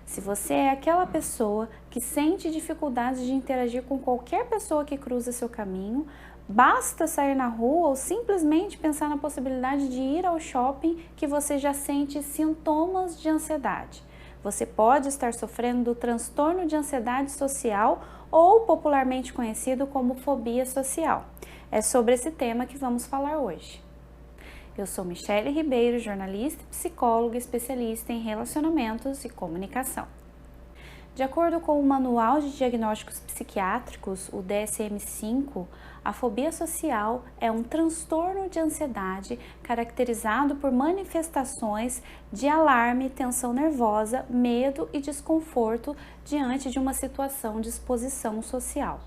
Se você é aquela pessoa que sente dificuldade de interagir com qualquer pessoa que cruza seu caminho, basta sair na rua ou simplesmente pensar na possibilidade de ir ao shopping que você já sente sintomas de ansiedade. Você pode estar sofrendo do transtorno de ansiedade social ou popularmente conhecido como fobia social. É sobre esse tema que vamos falar hoje. Eu sou Michele Ribeiro, jornalista e psicóloga especialista em relacionamentos e comunicação. De acordo com o Manual de Diagnósticos Psiquiátricos, o DSM-5, a fobia social é um transtorno de ansiedade caracterizado por manifestações de alarme, tensão nervosa, medo e desconforto diante de uma situação de exposição social.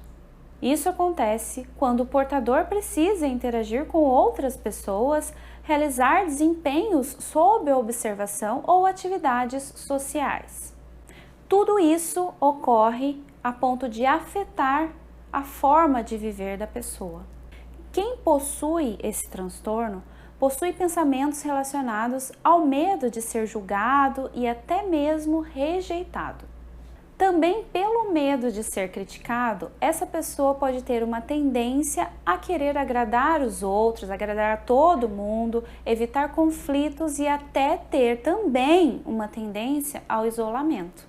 Isso acontece quando o portador precisa interagir com outras pessoas, realizar desempenhos sob observação ou atividades sociais. Tudo isso ocorre a ponto de afetar a forma de viver da pessoa. Quem possui esse transtorno possui pensamentos relacionados ao medo de ser julgado e até mesmo rejeitado. Também pelo medo de ser criticado, essa pessoa pode ter uma tendência a querer agradar os outros, agradar todo mundo, evitar conflitos e até ter também uma tendência ao isolamento.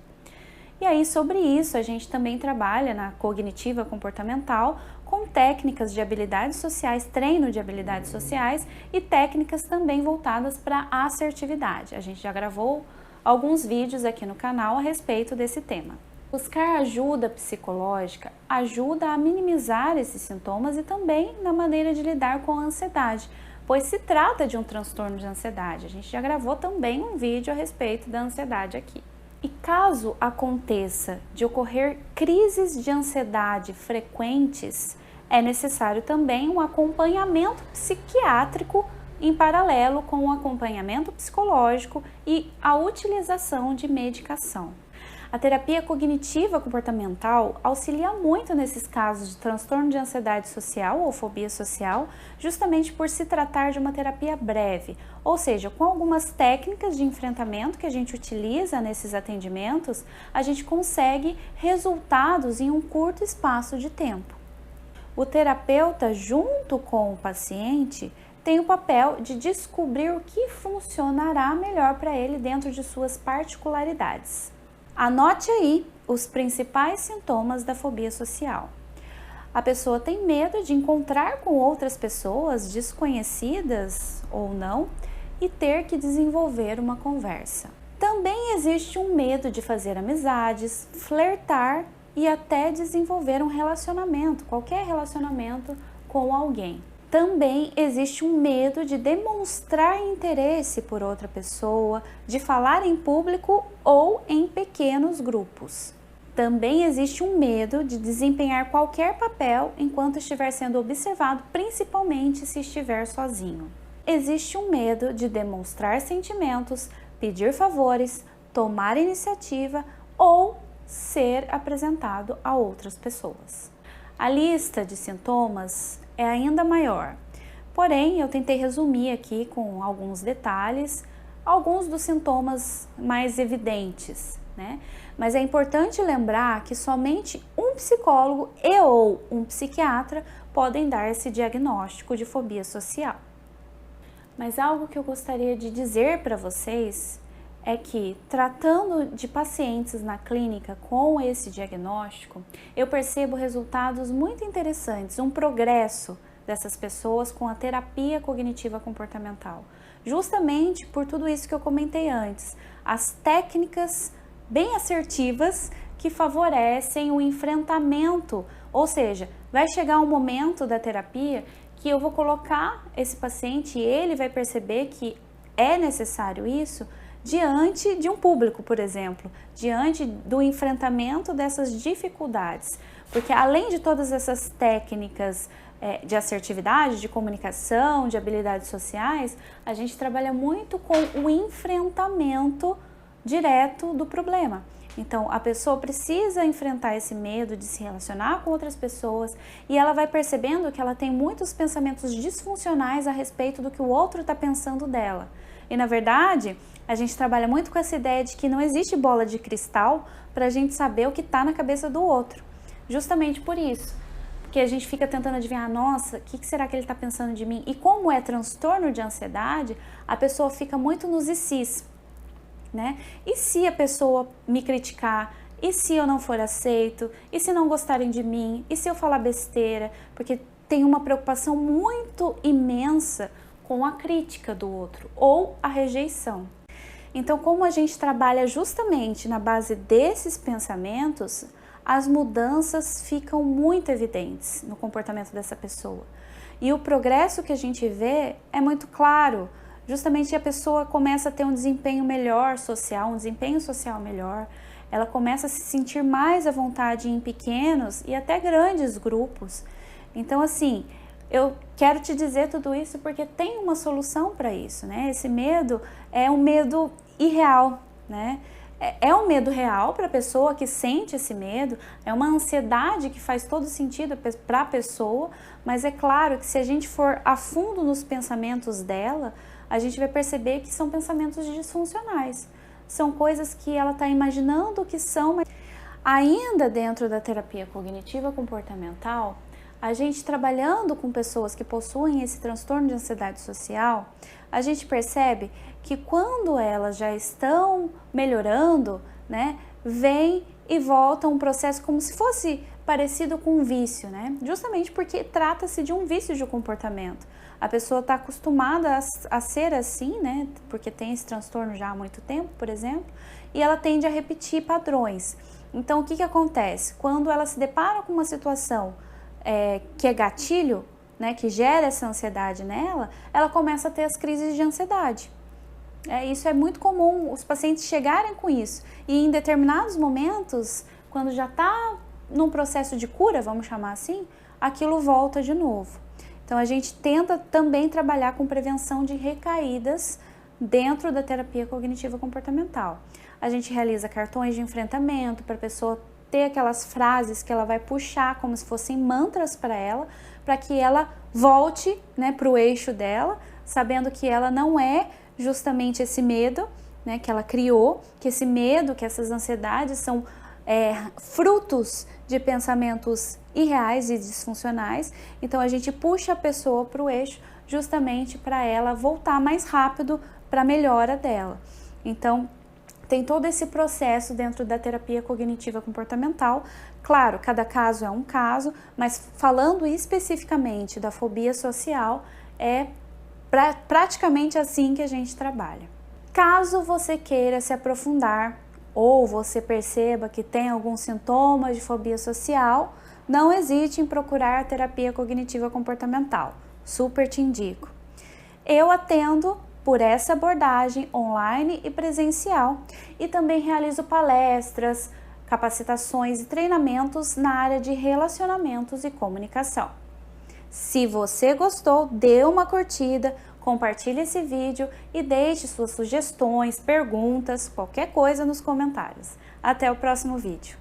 E aí, sobre isso, a gente também trabalha na cognitiva comportamental com técnicas de habilidades sociais, treino de habilidades sociais e técnicas também voltadas para a assertividade. A gente já gravou alguns vídeos aqui no canal a respeito desse tema. Buscar ajuda psicológica ajuda a minimizar esses sintomas e também na maneira de lidar com a ansiedade, pois se trata de um transtorno de ansiedade. A gente já gravou também um vídeo a respeito da ansiedade aqui. E caso aconteça de ocorrer crises de ansiedade frequentes, é necessário também um acompanhamento psiquiátrico em paralelo com o acompanhamento psicológico e a utilização de medicação. A terapia cognitiva comportamental auxilia muito nesses casos de transtorno de ansiedade social ou fobia social, justamente por se tratar de uma terapia breve, ou seja, com algumas técnicas de enfrentamento que a gente utiliza nesses atendimentos, a gente consegue resultados em um curto espaço de tempo. O terapeuta, junto com o paciente, tem o papel de descobrir o que funcionará melhor para ele dentro de suas particularidades. Anote aí os principais sintomas da fobia social. A pessoa tem medo de encontrar com outras pessoas desconhecidas ou não e ter que desenvolver uma conversa. Também existe um medo de fazer amizades, flertar e até desenvolver um relacionamento, qualquer relacionamento com alguém. Também existe um medo de demonstrar interesse por outra pessoa, de falar em público ou em pequenos grupos. Também existe um medo de desempenhar qualquer papel enquanto estiver sendo observado, principalmente se estiver sozinho. Existe um medo de demonstrar sentimentos, pedir favores, tomar iniciativa ou ser apresentado a outras pessoas. A lista de sintomas é ainda maior, porém eu tentei resumir aqui com alguns detalhes, alguns dos sintomas mais evidentes, né? Mas é importante lembrar que somente um psicólogo ou um psiquiatra podem dar esse diagnóstico de fobia social. Mas algo que eu gostaria de dizer para vocês é que, tratando de pacientes na clínica com esse diagnóstico, eu percebo resultados muito interessantes, um progresso dessas pessoas com a terapia cognitiva comportamental. Justamente por tudo isso que eu comentei antes, as técnicas bem assertivas que favorecem o enfrentamento, ou seja, vai chegar um momento da terapia que eu vou colocar esse paciente e ele vai perceber que é necessário isso diante de um público, por exemplo, diante do enfrentamento dessas dificuldades, porque além de todas essas técnicas de assertividade, de comunicação, de habilidades sociais, a gente trabalha muito com o enfrentamento direto do problema. Então, a pessoa precisa enfrentar esse medo de se relacionar com outras pessoas e ela vai percebendo que ela tem muitos pensamentos disfuncionais a respeito do que o outro está pensando dela. E na verdade, a gente trabalha muito com essa ideia de que não existe bola de cristal para a gente saber o que está na cabeça do outro. Justamente por isso. Porque a gente fica tentando adivinhar, nossa, o que será que ele está pensando de mim? E como é transtorno de ansiedade, a pessoa fica muito nos e se's, né? E se a pessoa me criticar? E se eu não for aceito? E se não gostarem de mim? E se eu falar besteira? Porque tem uma preocupação muito imensa com a crítica do outro ou a rejeição. Então, como a gente trabalha justamente na base desses pensamentos, as mudanças ficam muito evidentes no comportamento dessa pessoa. E o progresso que a gente vê é muito claro. Justamente a pessoa começa a ter um desempenho melhor social, um desempenho social melhor. Ela começa a se sentir mais à vontade em pequenos e até grandes grupos. Então, assim, eu quero te dizer tudo isso porque tem uma solução para isso, né? Esse medo é um medo irreal, né? É um medo real para a pessoa que sente esse medo, é uma ansiedade que faz todo sentido para a pessoa, mas é claro que se a gente for a fundo nos pensamentos dela, a gente vai perceber que são pensamentos disfuncionais. São coisas que ela está imaginando que são, mas ainda dentro da terapia cognitiva comportamental, a gente trabalhando com pessoas que possuem esse transtorno de ansiedade social, a gente percebe que quando elas já estão melhorando, né, vem e volta um processo como se fosse parecido com um vício, né? Justamente porque trata-se de um vício de comportamento. A pessoa está acostumada a ser assim, né? Porque tem esse transtorno já há muito tempo, por exemplo, e ela tende a repetir padrões. Então, o que acontece? Quando ela se depara com uma situação que é gatilho, né, que gera essa ansiedade nela, ela começa a ter as crises de ansiedade. Isso é muito comum, os pacientes chegarem com isso. E em determinados momentos, quando já está num processo de cura, vamos chamar assim, aquilo volta de novo. Então, a gente tenta também trabalhar com prevenção de recaídas dentro da terapia cognitiva comportamental. A gente realiza cartões de enfrentamento para a pessoa ter aquelas frases que ela vai puxar como se fossem mantras para que ela volte, né, para o eixo dela, sabendo que ela não é justamente esse medo, né, que ela criou, que esse medo, que essas ansiedades são frutos de pensamentos irreais e disfuncionais. Então a gente puxa a pessoa para o eixo justamente para ela voltar mais rápido para a melhora dela. Então tem todo esse processo dentro da terapia cognitiva comportamental. Claro, cada caso é um caso, mas falando especificamente da fobia social, é praticamente assim que a gente trabalha. Caso você queira se aprofundar ou você perceba que tem alguns sintomas de fobia social, não hesite em procurar a terapia cognitiva comportamental. Super te indico. Eu atendo por essa abordagem online e presencial e também realizo palestras, capacitações e treinamentos na área de relacionamentos e comunicação. Se você gostou, dê uma curtida, compartilhe esse vídeo e deixe suas sugestões, perguntas, qualquer coisa nos comentários. Até o próximo vídeo.